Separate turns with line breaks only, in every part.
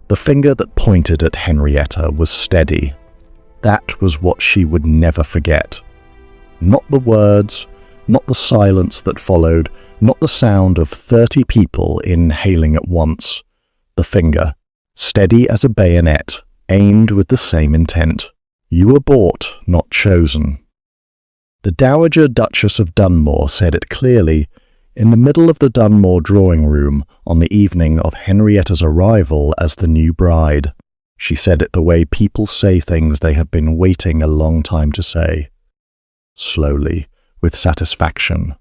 The finger that pointed at Henrietta was steady. That was what she would never forget. Not the words, not the silence that followed, not the sound of 30 people inhaling at once. The finger, steady as a bayonet, aimed with the same intent. You were bought, not chosen. The Dowager Duchess of Dunmore said it clearly in the middle of the Dunmore drawing room on the evening of Henrietta's arrival as the new bride. She said it the way people say things they have been waiting a long time to say. Slowly, with satisfaction.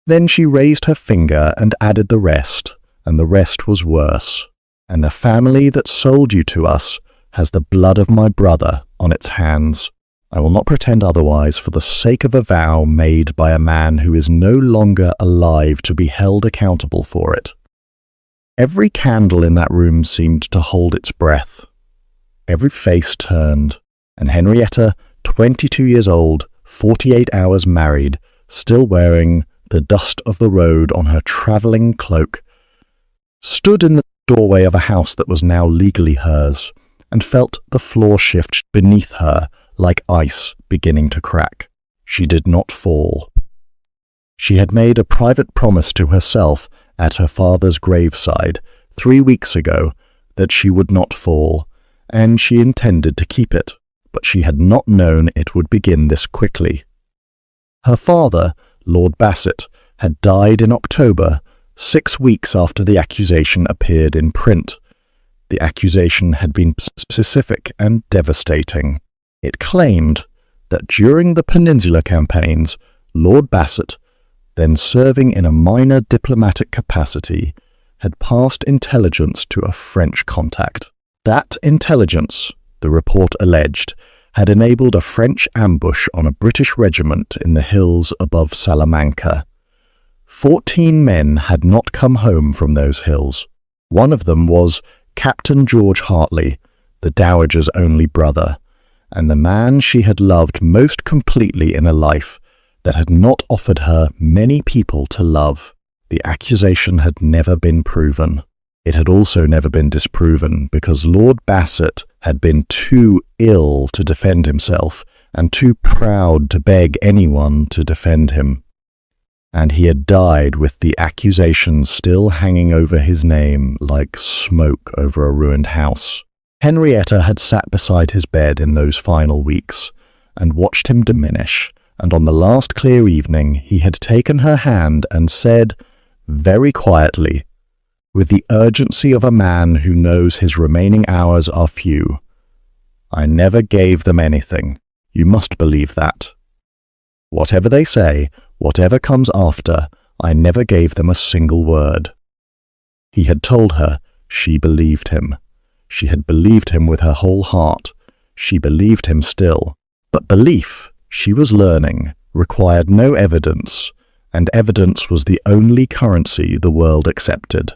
Then she raised her finger and added the rest, and the rest was worse. And the family that sold you to us has the blood of my brother on its hands. I will not pretend otherwise for the sake of a vow made by a man who is no longer alive to be held accountable for it. Every candle in that room seemed to hold its breath. Every face turned, and Henrietta, 22 years old, 48 hours married, still wearing the dust of the road on her travelling cloak, stood in the doorway of a house that was now legally hers, and felt the floor shift beneath her like ice beginning to crack. She did not fall. She had made a private promise to herself at her father's graveside 3 weeks ago that she would not fall, and she intended to keep it, but she had not known it would begin this quickly. Her father, Lord Bassett, had died in October, 6 weeks after the accusation appeared in print. The accusation had been specific and devastating. It claimed that during the Peninsula campaigns, Lord Bassett, then serving in a minor diplomatic capacity, had passed intelligence to a French contact. That intelligence, the report alleged, had enabled a French ambush on a British regiment in the hills above Salamanca. 14 men had not come home from those hills. One of them was Captain George Hartley, the Dowager's only brother, and the man she had loved most completely in a life that had not offered her many people to love. The accusation had never been proven. It had also never been disproven because Lord Bassett had been too ill to defend himself and too proud to beg anyone to defend him. And he had died with the accusation still hanging over his name like smoke over a ruined house. Henrietta had sat beside his bed in those final weeks and watched him diminish, and on the last clear evening he had taken her hand and said, very quietly, with the urgency of a man who knows his remaining hours are few, "I never gave them anything. You must believe that. Whatever they say, whatever comes after, I never gave them a single word." He had told her she believed him. She had believed him with her whole heart. She believed him still. But belief, she was learning, required no evidence, and evidence was the only currency the world accepted.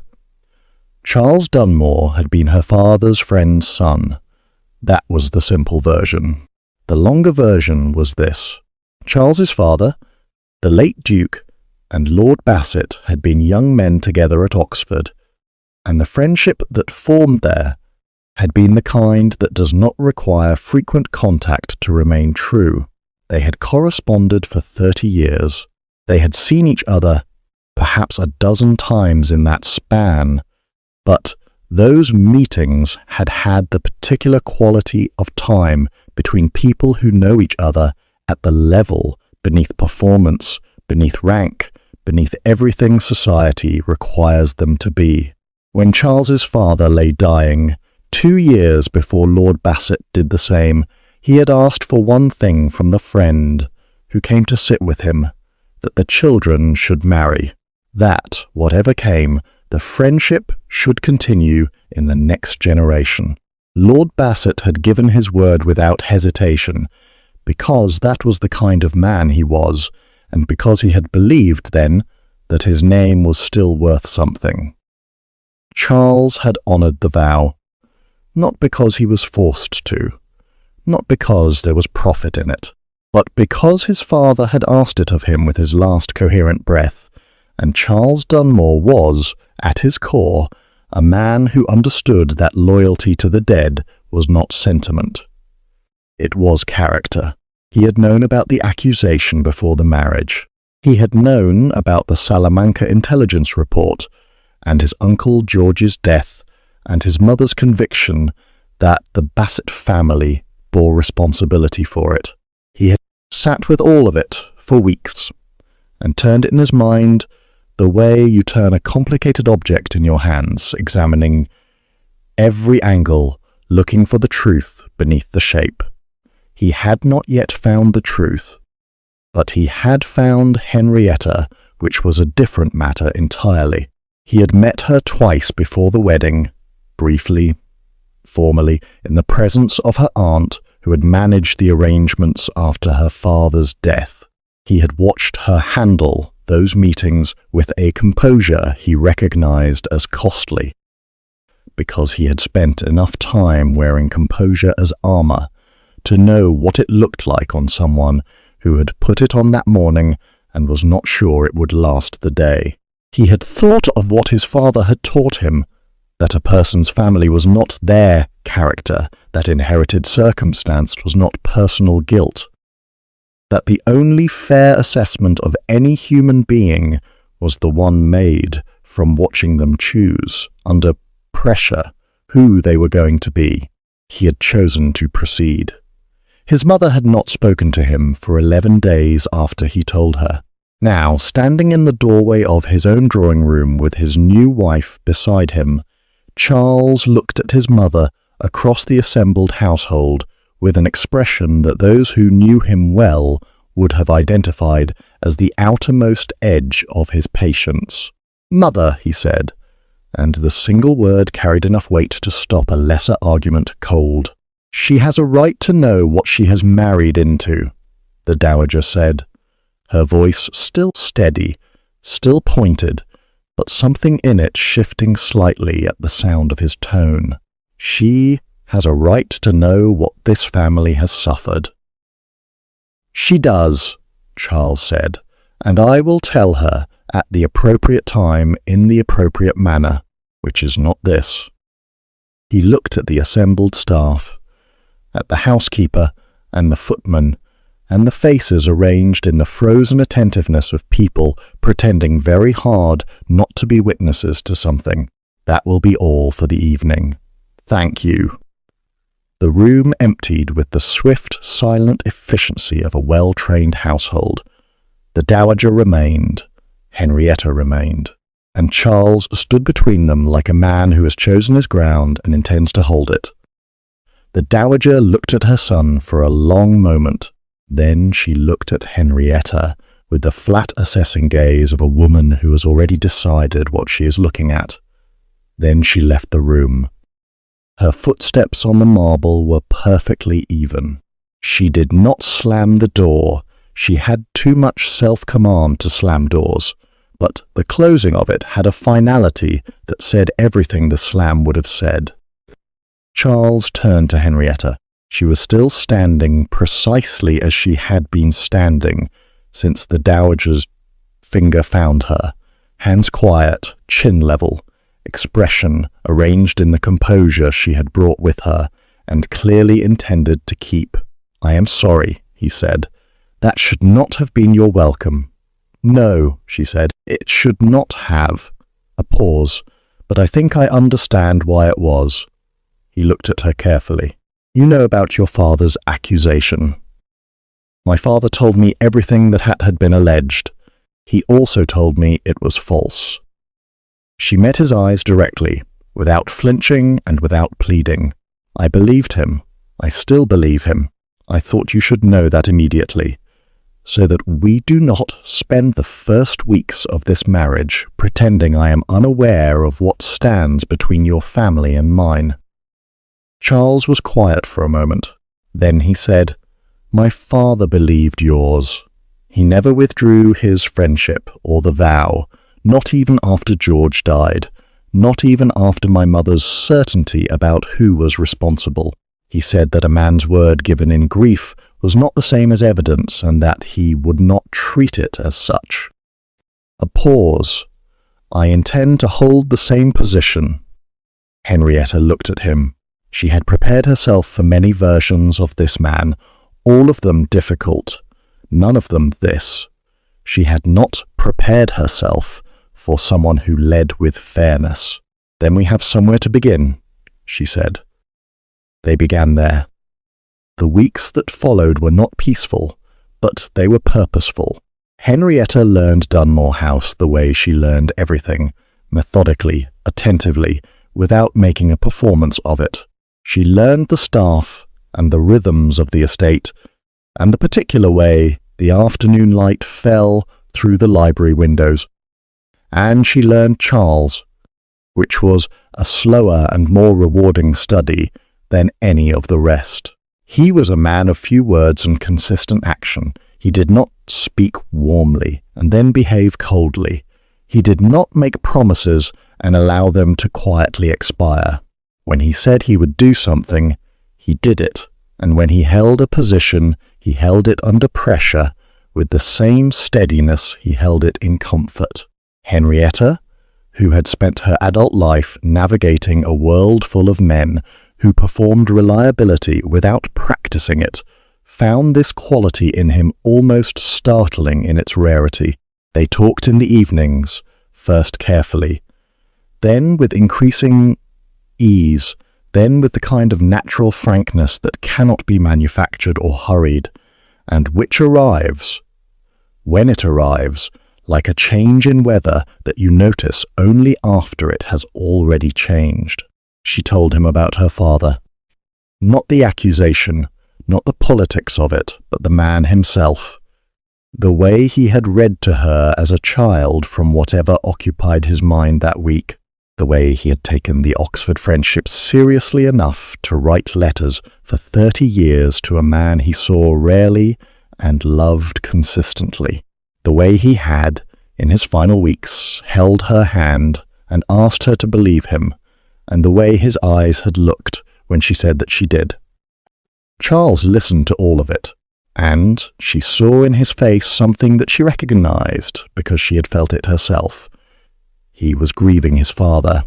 Charles Dunmore had been her father's friend's son. That was the simple version. The longer version was this. Charles's father, the late Duke, and Lord Bassett had been young men together at Oxford, and the friendship that formed there had been the kind that does not require frequent contact to remain true. They had corresponded for 30 years. They had seen each other perhaps a dozen times in that span, but those meetings had had the particular quality of time between people who know each other at the level, beneath performance, beneath rank, beneath everything society requires them to be. When Charles's father lay dying, 2 years before Lord Bassett did the same, he had asked for one thing from the friend who came to sit with him, that the children should marry. That, whatever came, the friendship should continue in the next generation. Lord Bassett had given his word without hesitation, because that was the kind of man he was, and because he had believed then that his name was still worth something. Charles had honoured the vow, not because he was forced to, not because there was profit in it, but because his father had asked it of him with his last coherent breath, and Charles Dunmore was, at his core, a man who understood that loyalty to the dead was not sentiment. It was character. He had known about the accusation before the marriage. He had known about the Salamanca intelligence report and his uncle George's death and his mother's conviction that the Bassett family bore responsibility for it. He had sat with all of it for weeks and turned it in his mind the way you turn a complicated object in your hands, examining every angle, looking for the truth beneath the shape. He had not yet found the truth, but he had found Henrietta, which was a different matter entirely. He had met her twice before the wedding, briefly, formally, in the presence of her aunt, who had managed the arrangements after her father's death. He had watched her handle those meetings with a composure he recognized as costly, because he had spent enough time wearing composure as armor to know what it looked like on someone who had put it on that morning and was not sure it would last the day. He had thought of what his father had taught him, that a person's family was not their character, that inherited circumstance was not personal guilt, that the only fair assessment of any human being was the one made from watching them choose, under pressure, who they were going to be. He had chosen to proceed. His mother had not spoken to him for 11 days after he told her. Now, standing in the doorway of his own drawing room with his new wife beside him, Charles looked at his mother across the assembled household with an expression that those who knew him well would have identified as the outermost edge of his patience. "Mother," he said, and the single word carried enough weight to stop a lesser argument cold. "She has a right to know what she has married into," the dowager said, her voice still steady, still pointed, but something in it shifting slightly at the sound of his tone. "She has a right to know what this family has suffered." "She does," Charles said, "and I will tell her at the appropriate time in the appropriate manner, which is not this." He looked at the assembled staff, at the housekeeper and the footman, and the faces arranged in the frozen attentiveness of people pretending very hard not to be witnesses to something. "That will be all for the evening. Thank you." The room emptied with the swift, silent efficiency of a well-trained household. The dowager remained, Henrietta remained, and Charles stood between them like a man who has chosen his ground and intends to hold it. The dowager looked at her son for a long moment. Then she looked at Henrietta with the flat assessing gaze of a woman who has already decided what she is looking at. Then she left the room. Her footsteps on the marble were perfectly even. She did not slam the door. She had too much self-command to slam doors, but the closing of it had a finality that said everything the slam would have said. Charles turned to Henrietta. She was still standing precisely as she had been standing since the dowager's finger found her, hands quiet, chin level, expression arranged in the composure she had brought with her and clearly intended to keep. "I am sorry," he said. "That should not have been your welcome." "No," she said, "it should not have." A pause, "but I think I understand why it was." He looked at her carefully. "You know about your father's accusation." "My father told me everything that had been alleged. He also told me it was false." She met his eyes directly, without flinching and without pleading. "I believed him. I still believe him. I thought you should know that immediately, so that we do not spend the first weeks of this marriage pretending I am unaware of what stands between your family and mine." Charles was quiet for a moment. Then he said, "My father believed yours. He never withdrew his friendship or the vow, not even after George died, not even after my mother's certainty about who was responsible. He said that a man's word given in grief was not the same as evidence and that he would not treat it as such." A pause. "I intend to hold the same position." Henrietta looked at him. She had prepared herself for many versions of this man, all of them difficult, none of them this. She had not prepared herself for someone who led with fairness. "Then we have somewhere to begin," she said. They began there. The weeks that followed were not peaceful, but they were purposeful. Henrietta learned Dunmore House the way she learned everything, methodically, attentively, without making a performance of it. She learned the staff and the rhythms of the estate, and the particular way the afternoon light fell through the library windows. And she learned Charles, which was a slower and more rewarding study than any of the rest. He was a man of few words and consistent action. He did not speak warmly and then behave coldly. He did not make promises and allow them to quietly expire. When he said he would do something, he did it, and when he held a position, he held it under pressure with the same steadiness he held it in comfort. Henrietta, who had spent her adult life navigating a world full of men who performed reliability without practicing it, found this quality in him almost startling in its rarity. They talked in the evenings, first carefully, then with increasing ease, then with the kind of natural frankness that cannot be manufactured or hurried, and which arrives, when it arrives, like a change in weather that you notice only after it has already changed. She told him about her father. Not the accusation, not the politics of it, but the man himself. The way he had read to her as a child from whatever occupied his mind that week. The way he had taken the Oxford friendship seriously enough to write letters for 30 years to a man he saw rarely and loved consistently. The way he had, in his final weeks, held her hand and asked her to believe him, and the way his eyes had looked when she said that she did. Charles listened to all of it, and she saw in his face something that she recognized because she had felt it herself. He was grieving his father.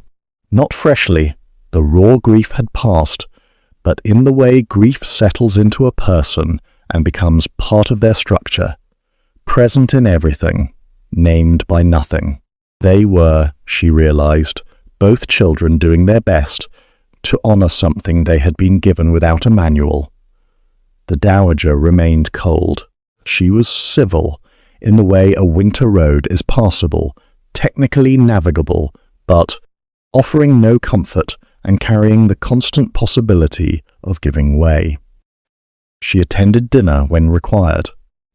Not freshly, the raw grief had passed, but in the way grief settles into a person and becomes part of their structure, present in everything, named by nothing. They were, she realized, both children doing their best to honor something they had been given without a manual. The dowager remained cold. She was civil, in the way a winter road is passable, technically navigable, but offering no comfort and carrying the constant possibility of giving way. She attended dinner when required.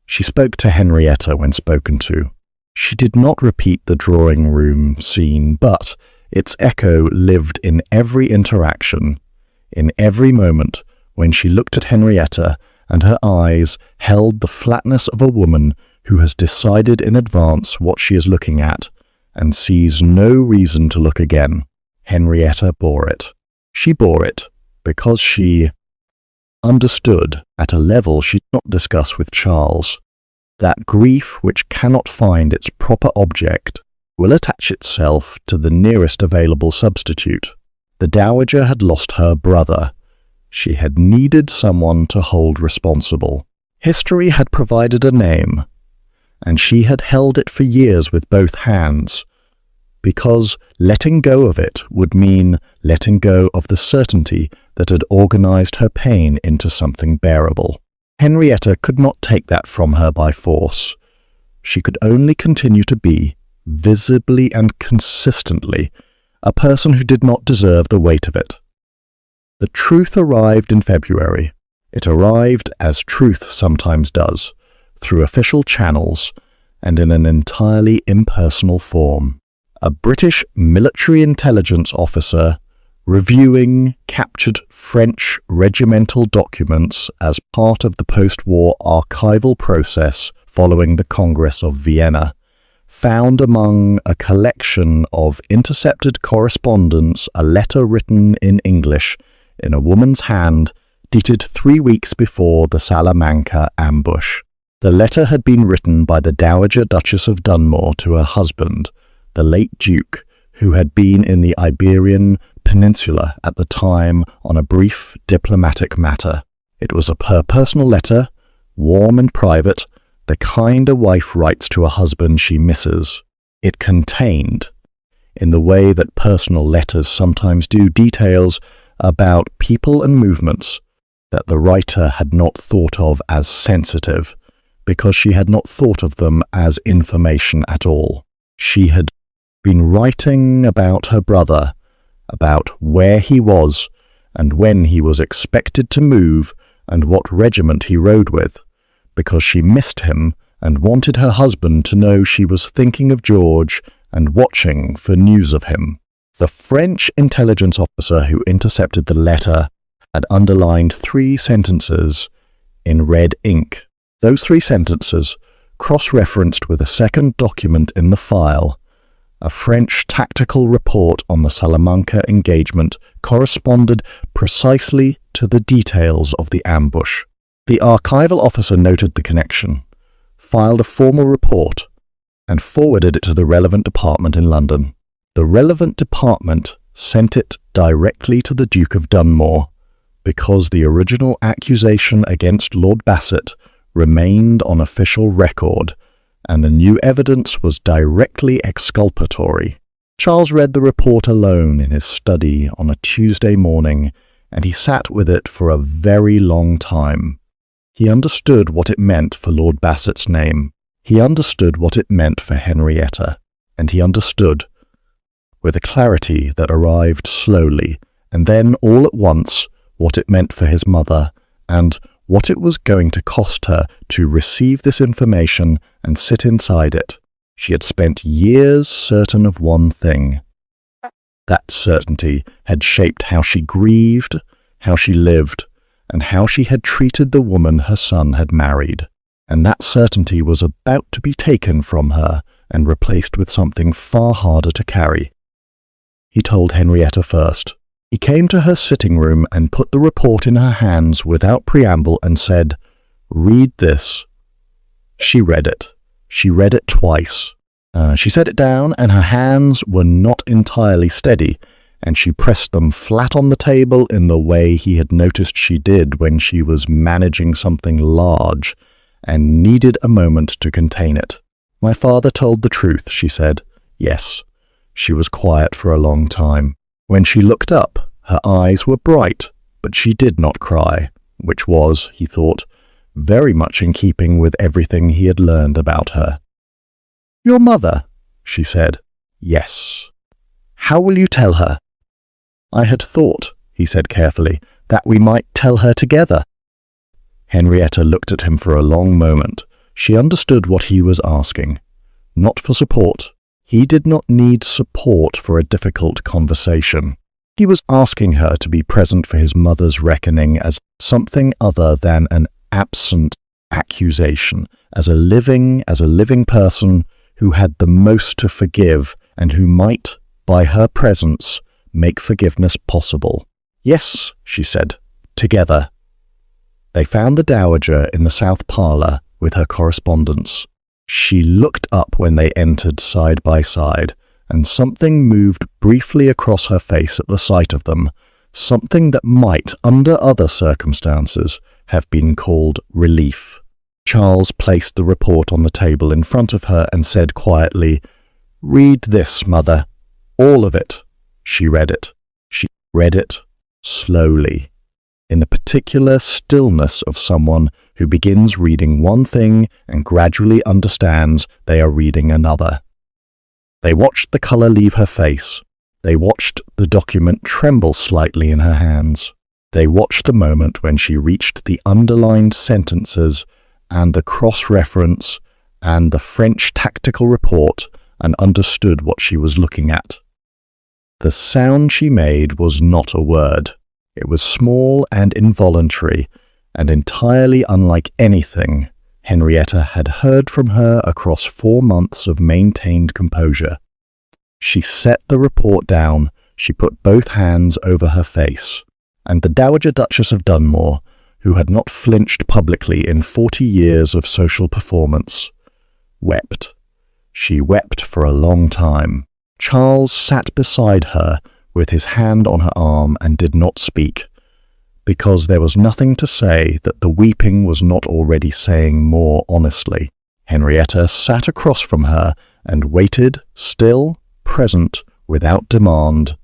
She spoke to Henrietta when spoken to. She did not repeat the drawing-room scene, but its echo lived in every interaction, in every moment when she looked at Henrietta and her eyes held the flatness of a woman who has decided in advance what she is looking at and sees no reason to look again. Henrietta bore it. She bore it because she understood, at a level she did not discuss with Charles, that grief which cannot find its proper object will attach itself to the nearest available substitute. The dowager had lost her brother. She had needed someone to hold responsible. History had provided a name, and she had held it for years with both hands, because letting go of it would mean letting go of the certainty that had organized her pain into something bearable. Henrietta could not take that from her by force. She could only continue to be, visibly and consistently, a person who did not deserve the weight of it. The truth arrived in February. It arrived, as truth sometimes does, through official channels and in an entirely impersonal form. A British military intelligence officer reviewing captured French regimental documents as part of the post-war archival process following the Congress of Vienna, found among a collection of intercepted correspondence a letter written in English in a woman's hand dated 3 weeks before the Salamanca ambush. The letter had been written by the Dowager Duchess of Dunmore to her husband, the late Duke, who had been in the Iberian peninsula at the time on a brief diplomatic matter. It was her personal letter, warm and private, the kind a wife writes to a husband she misses. It contained, in the way that personal letters sometimes do, details about people and movements that the writer had not thought of as sensitive, because she had not thought of them as information at all. She had been writing about her brother, about where he was and when he was expected to move and what regiment he rode with, because she missed him and wanted her husband to know she was thinking of George and watching for news of him. The French intelligence officer who intercepted the letter had underlined 3 sentences in red ink. Those 3 sentences, cross-referenced with a second document in the file, a French tactical report on the Salamanca engagement, corresponded precisely to the details of the ambush. The archival officer noted the connection, filed a formal report, and forwarded it to the relevant department in London. The relevant department sent it directly to the Duke of Dunmore, because the original accusation against Lord Bassett remained on official record, and the new evidence was directly exculpatory. Charles read the report alone in his study on a Tuesday morning, and he sat with it for a very long time. He understood what it meant for Lord Bassett's name. He understood what it meant for Henrietta, and he understood, with a clarity that arrived slowly, and then all at once, what it meant for his mother, and what it was going to cost her to receive this information and sit inside it. She had spent years certain of one thing. That certainty had shaped how she grieved, how she lived, and how she had treated the woman her son had married. And that certainty was about to be taken from her and replaced with something far harder to carry. He told Henrietta first. He came to her sitting room and put the report in her hands without preamble and said, "Read this." She read it. She read it twice. She set it down, and her hands were not entirely steady, and she pressed them flat on the table in the way he had noticed she did when she was managing something large and needed a moment to contain it. "My father told the truth," she said. Yes. She was quiet for a long time. When she looked up, her eyes were bright, but she did not cry, which was, he thought, very much in keeping with everything he had learned about her. "Your mother?" she said. "Yes." "How will you tell her?" "I had thought," he said carefully, "that we might tell her together." Henrietta looked at him for a long moment. She understood what he was asking. Not for support. He did not need support for a difficult conversation. He was asking her to be present for his mother's reckoning as something other than an absent accusation, as a living person who had the most to forgive and who might, by her presence, make forgiveness possible. "Yes," she said, "together." They found the Dowager in the south parlour with her correspondence. She looked up when they entered side by side, and something moved briefly across her face at the sight of them, something that might, under other circumstances, have been called relief. Charles placed the report on the table in front of her and said quietly, "Read this, Mother. All of it." She read it. She read it slowly, in the particular stillness of someone who begins reading one thing and gradually understands they are reading another. They watched the colour leave her face. They watched the document tremble slightly in her hands. They watched the moment when she reached the underlined sentences and the cross-reference and the French tactical report and understood what she was looking at. The sound she made was not a word. It was small and involuntary, and entirely unlike anything Henrietta had heard from her across 4 months of maintained composure. She set the report down, she put both hands over her face, and the Dowager Duchess of Dunmore, who had not flinched publicly in 40 years of social performance, wept. She wept for a long time. Charles sat beside her with his hand on her arm, and did not speak, because there was nothing to say that the weeping was not already saying more honestly. Henrietta sat across from her and waited, still, present, without demand.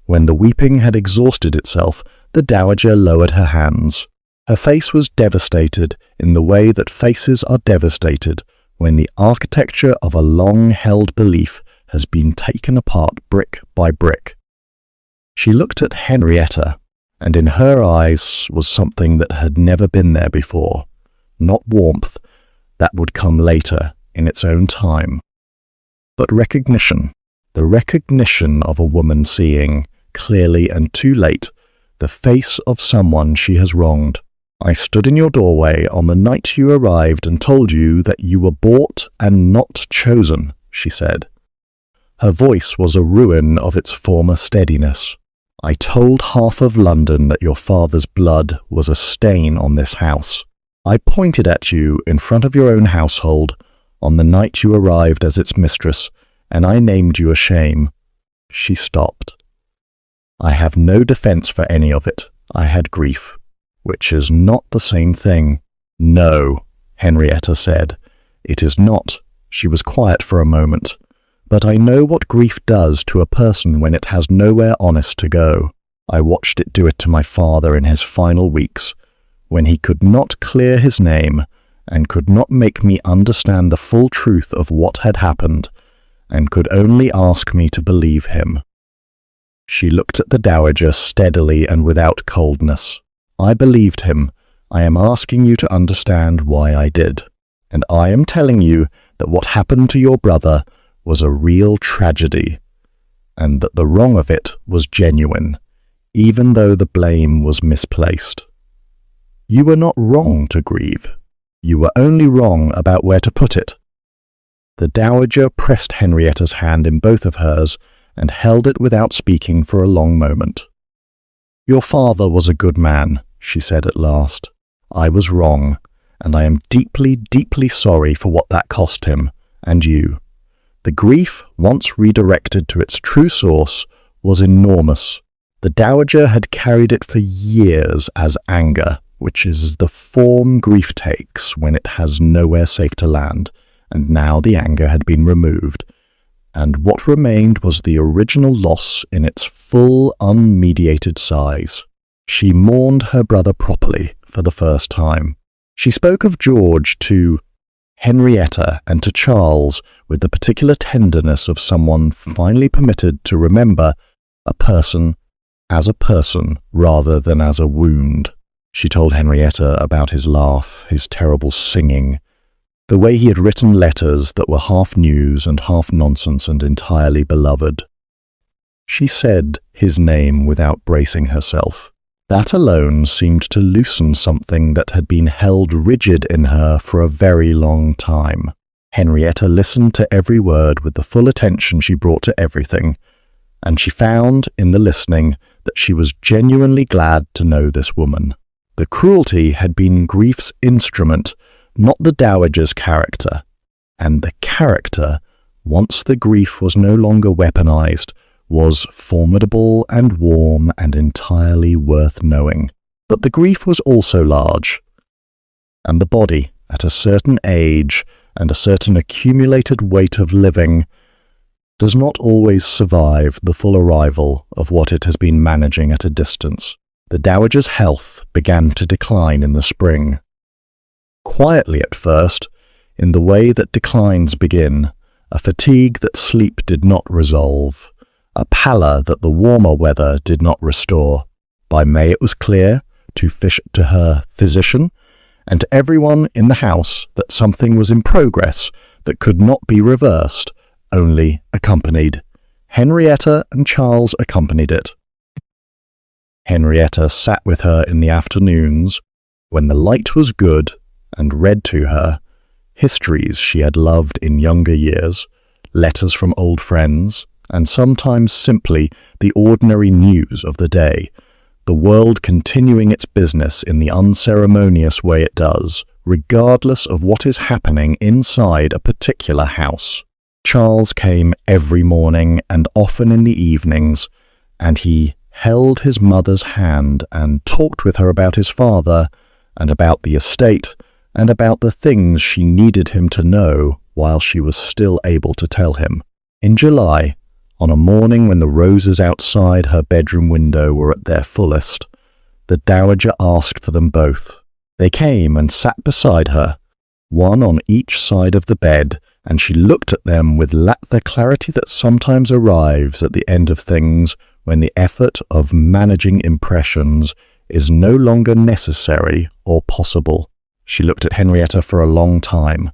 When the weeping had exhausted itself, the dowager lowered her hands. Her face was devastated in the way that faces are devastated when the architecture of a long-held belief has been taken apart brick by brick. She looked at Henrietta, and in her eyes was something that had never been there before. Not warmth, that would come later in its own time, but recognition. The recognition of a woman seeing, clearly and too late, the face of someone she has wronged. I stood in your doorway on the night you arrived and told you that you were bought and not chosen, she said. Her voice was a ruin of its former steadiness. I told half of London that your father's blood was a stain on this house. I pointed at you in front of your own household on the night you arrived as its mistress, and I named you a shame. She stopped. I have no defense for any of it. I had grief, which is not the same thing. No, Henrietta said. It is not. She was quiet for a moment. But I know what grief does to a person when it has nowhere honest to go. I watched it do it to my father in his final weeks, when he could not clear his name and could not make me understand the full truth of what had happened, and could only ask me to believe him. She looked at the dowager steadily and without coldness. I believed him. I am asking you to understand why I did. And I am telling you that what happened to your brother was a real tragedy, and that the wrong of it was genuine, even though the blame was misplaced. You were not wrong to grieve. You were only wrong about where to put it. The dowager pressed Henrietta's hand in both of hers and held it without speaking for a long moment. Your father was a good man, she said at last. I was wrong, and I am deeply, deeply sorry for what that cost him, and you. The grief, once redirected to its true source, was enormous. The dowager had carried it for years as anger, which is the form grief takes when it has nowhere safe to land, and now the anger had been removed, and what remained was the original loss in its full, unmediated size. She mourned her brother properly for the first time. She spoke of George to Henrietta and to Charles with the particular tenderness of someone finally permitted to remember a person as a person rather than as a wound. She told Henrietta about his laugh, his terrible singing, the way he had written letters that were half news and half nonsense and entirely beloved. She said his name without bracing herself. That alone seemed to loosen something that had been held rigid in her for a very long time. Henrietta listened to every word with the full attention she brought to everything, and she found in the listening that she was genuinely glad to know this woman. The cruelty had been grief's instrument, not the dowager's character, and the character, once the grief was no longer weaponized, was formidable and warm and entirely worth knowing. But the grief was also large, and the body, at a certain age and a certain accumulated weight of living, does not always survive the full arrival of what it has been managing at a distance. The dowager's health began to decline in the spring. Quietly at first, in the way that declines begin, a fatigue that sleep did not resolve, a pallor that the warmer weather did not restore. By May it was clear, to her physician, and to everyone in the house, that something was in progress that could not be reversed, only accompanied. Henrietta and Charles accompanied it. Henrietta sat with her in the afternoons, when the light was good, and read to her histories she had loved in younger years, letters from old friends, and sometimes simply the ordinary news of the day, the world continuing its business in the unceremonious way it does, regardless of what is happening inside a particular house. Charles came every morning and often in the evenings, and he held his mother's hand and talked with her about his father and about the estate and about the things she needed him to know while she was still able to tell him. In July, on a morning when the roses outside her bedroom window were at their fullest, the dowager asked for them both. They came and sat beside her, one on each side of the bed, and she looked at them with the clarity that sometimes arrives at the end of things when the effort of managing impressions is no longer necessary or possible. She looked at Henrietta for a long time.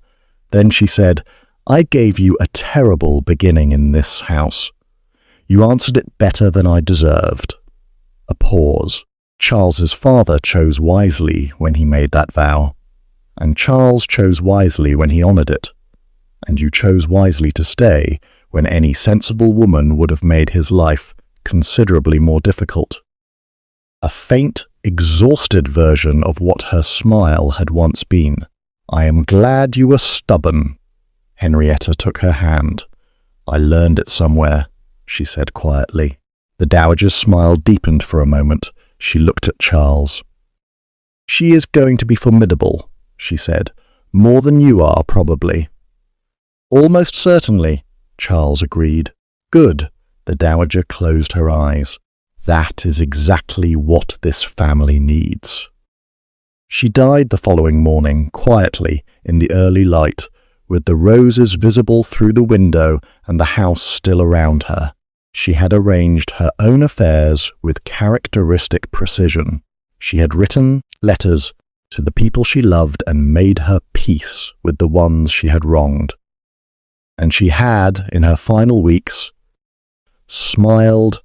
Then she said, "I gave you a terrible beginning in this house. You answered it better than I deserved." A pause. Charles's father chose wisely when he made that vow, and Charles chose wisely when he honoured it, and you chose wisely to stay when any sensible woman would have made his life considerably more difficult. A faint, exhausted version of what her smile had once been. "I am glad you were stubborn." Henrietta took her hand. "I learned it somewhere," she said quietly. The dowager's smile deepened for a moment. She looked at Charles. "She is going to be formidable," she said. "More than you are, probably." "Almost certainly," Charles agreed. "Good." The dowager closed her eyes. "That is exactly what this family needs." She died the following morning, quietly, in the early light, with the roses visible through the window and the house still around her. She had arranged her own affairs with characteristic precision. She had written letters to the people she loved and made her peace with the ones she had wronged. And she had, in her final weeks, smiled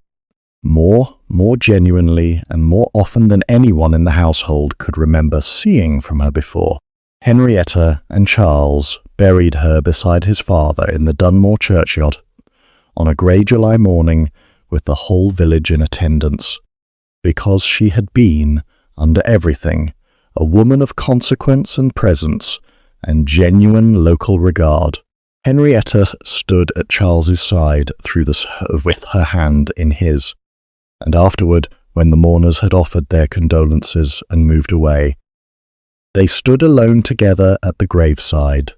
more genuinely and more often than anyone in the household could remember seeing from her before. Henrietta and Charles buried her beside his father in the Dunmore churchyard on a grey July morning with the whole village in attendance, because she had been, under everything, a woman of consequence and presence and genuine local regard. Henrietta stood at Charles's side with her hand in his, and afterward, when the mourners had offered their condolences and moved away, they stood alone together at the graveside,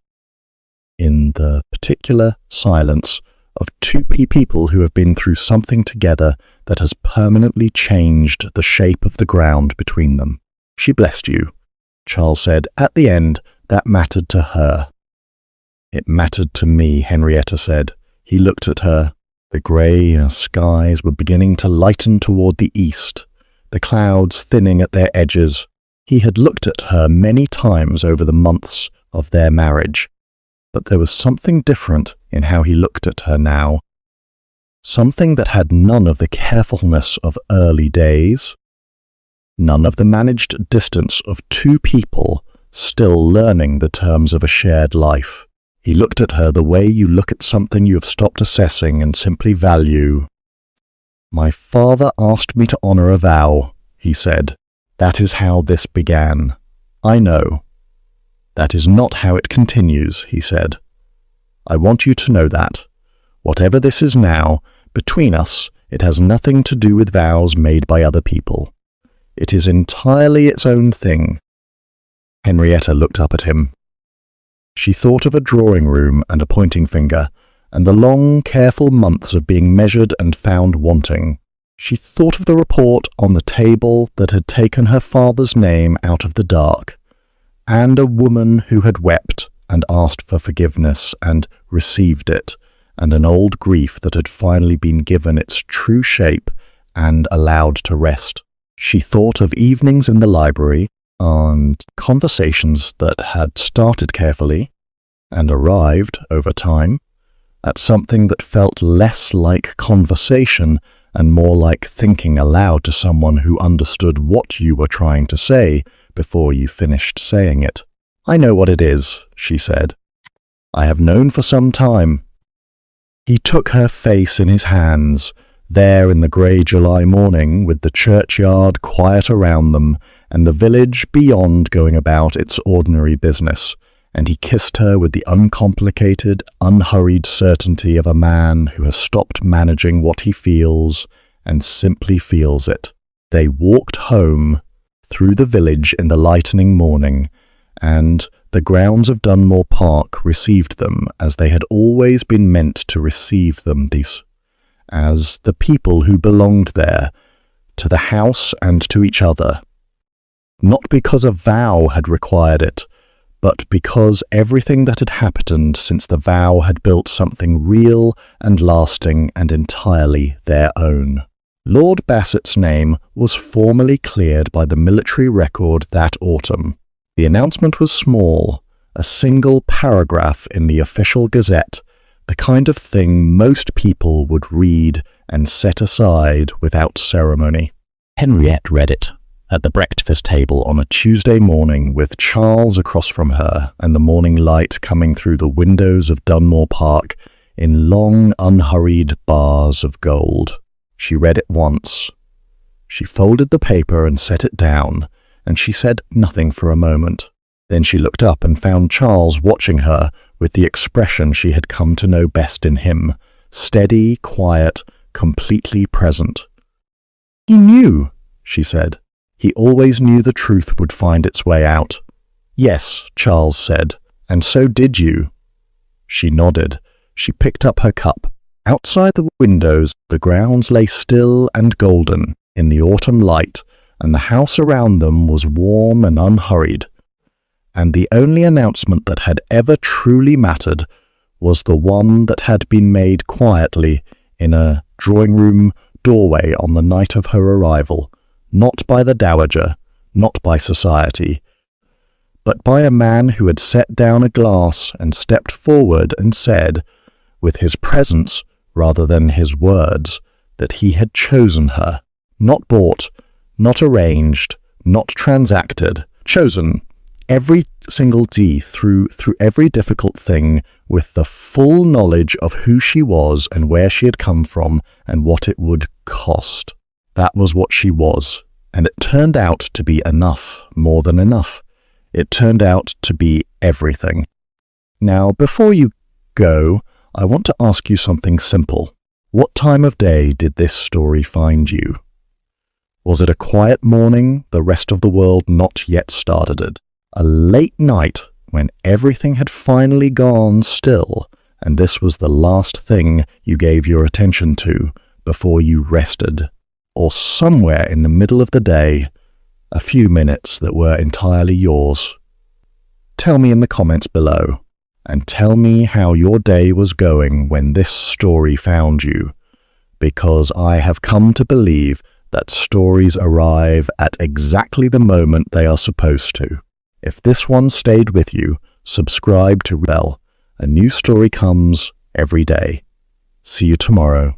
in the particular silence of two people who have been through something together that has permanently changed the shape of the ground between them. "She blessed you," Charles said. "At the end, that mattered to her." "It mattered to me," Henrietta said. He looked at her. The grey skies were beginning to lighten toward the east, the clouds thinning at their edges. He had looked at her many times over the months of their marriage, but there was something different in how he looked at her now, something that had none of the carefulness of early days, none of the managed distance of two people still learning the terms of a shared life. He looked at her the way you look at something you have stopped assessing and simply value. "My father asked me to honour a vow," he said. "That is how this began. I know. That is not how it continues," he said. "I want you to know that. Whatever this is now, between us, it has nothing to do with vows made by other people. It is entirely its own thing." Henrietta looked up at him. She thought of a drawing room and a pointing finger, and the long, careful months of being measured and found wanting. She thought of the report on the table that had taken her father's name out of the dark, and a woman who had wept and asked for forgiveness and received it, and an old grief that had finally been given its true shape and allowed to rest. She thought of evenings in the library, and conversations that had started carefully and arrived, over time, at something that felt less like conversation and more like thinking aloud to someone who understood what you were trying to say before you finished saying it. "I know what it is," she said. "I have known for some time." He took her face in his hands, there in the grey July morning, with the churchyard quiet around them, and the village beyond going about its ordinary business, and he kissed her with the uncomplicated, unhurried certainty of a man who has stopped managing what he feels and simply feels it. They walked home through the village in the lightening morning, and the grounds of Dunmore Park received them as they had always been meant to receive them, as the people who belonged there, to the house and to each other. Not because a vow had required it, but because everything that had happened since the vow had built something real and lasting and entirely their own. Lord Bassett's name was formally cleared by the military record that autumn. The announcement was small, a single paragraph in the official gazette, the kind of thing most people would read and set aside without ceremony. Henriette read it at the breakfast table on a Tuesday morning, with Charles across from her and the morning light coming through the windows of Dunmore Park in long, unhurried bars of gold. She read it once. She folded the paper and set it down, and she said nothing for a moment. Then she looked up and found Charles watching her with the expression she had come to know best in him, steady, quiet, completely present. "He knew," she said. "He always knew the truth would find its way out." "Yes," Charles said, "and so did you." She nodded. She picked up her cup. Outside the windows, the grounds lay still and golden in the autumn light, and the house around them was warm and unhurried. And the only announcement that had ever truly mattered was the one that had been made quietly in a drawing-room doorway on the night of her arrival, not by the dowager, not by society, but by a man who had set down a glass and stepped forward and said, with his presence rather than his words, that he had chosen her, not bought, not arranged, not transacted, chosen every single day through every difficult thing, with the full knowledge of who she was and where she had come from and what it would cost. That was what she was, and it turned out to be enough, more than enough. It turned out to be everything. Now, before you go, I want to ask you something simple. What time of day did this story find you? Was it a quiet morning, the rest of the world not yet started it? A late night when everything had finally gone still, and this was the last thing you gave your attention to before you rested? Or somewhere in the middle of the day, a few minutes that were entirely yours? Tell me in the comments below, and tell me how your day was going when this story found you, because I have come to believe that stories arrive at exactly the moment they are supposed to. If this one stayed with you, subscribe to Bell. A new story comes every day. See you tomorrow.